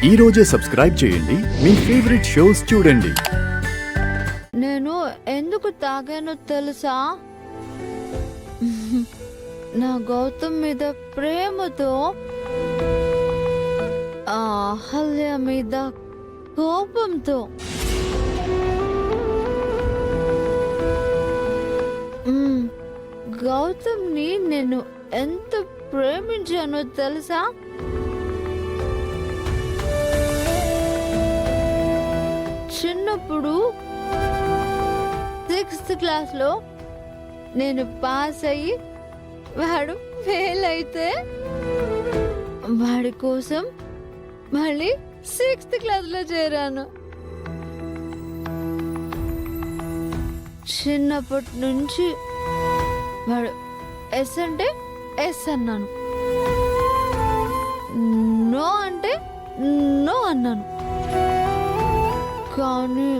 ఈ రోజే సబ్స్క్రైబ్ చేయండి, మీ ఫేవరెట్ షోస్ చూడండి. నేను ఎందుకు తాగానో తెలుసా? నా గౌతమ్ మీద ప్రేమతో, ఆ అహల్య మీద కోపంతో. గౌతమ్ని నేను ఎంత ప్రేమించానో తెలుసా? చిన్నప్పుడు 6th క్లాస్లో నేను పాస్ అయ్యి వాడు ఫెయిల్ అయితే వాడి కోసం మళ్ళీ 6th క్లాస్లో చేరాను. చిన్నప్పటి నుంచి వాడు ఎస్ అంటే ఎస్ అన్నాను, నో అంటే నో అన్నాను. కానీ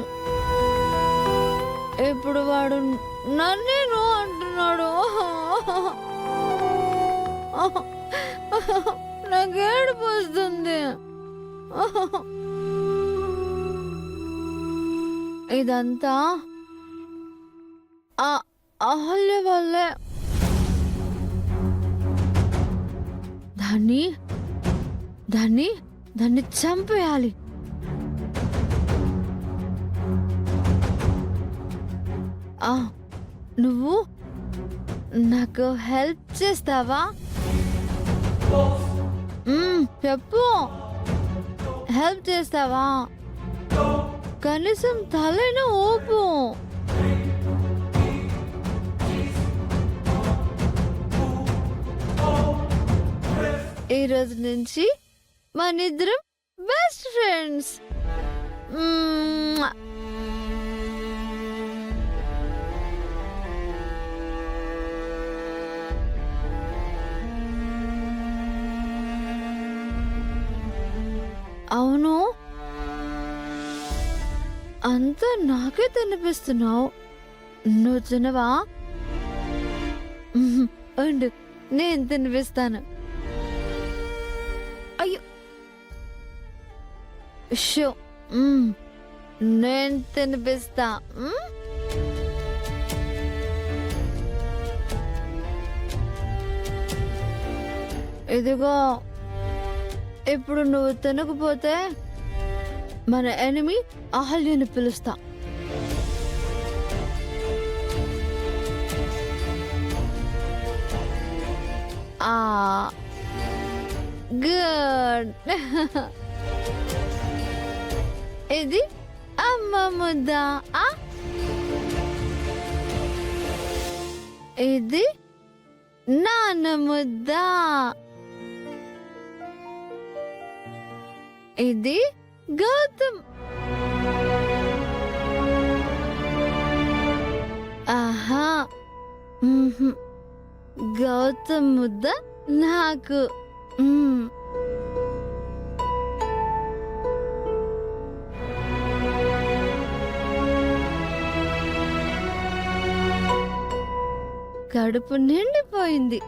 ఇప్పుడు వాడు నన్నే నో అంటున్నాడు. నాకు ఏడుపు వస్తుంది. ఇదంతా ఆ అహల్య వల్లే. దాన్ని దాన్ని దాన్ని చంపేయాలి. నువ్వు నాకు హెల్ప్ చేస్తావా? చెప్పు, హెల్ప్ చేస్తావా? కనీసం తలైన ఊపు. ఈ రోజు నుంచి మనిద్దరం బెస్ట్ ఫ్రెండ్స్. అవును, అంతా నాకే తినిపిస్తున్నావు. నువ్వు తినవా? ఉండు, నేను తినిపిస్తాను. అయ్యో షో, నేను తినిపిస్తా. ఇదిగో, ఇప్పుడు నువ్వు తినకపోతే మన ఎనిమి అహల్యని పిలుస్తా. గుడ్. ఇది అమ్మ ముద్ద. ఇది నాన్న ముద్ద. ఇది గౌతమ్. ఆహా, గౌతమ్ ముద్ద నాకు. కడుపు నిండిపోయింది.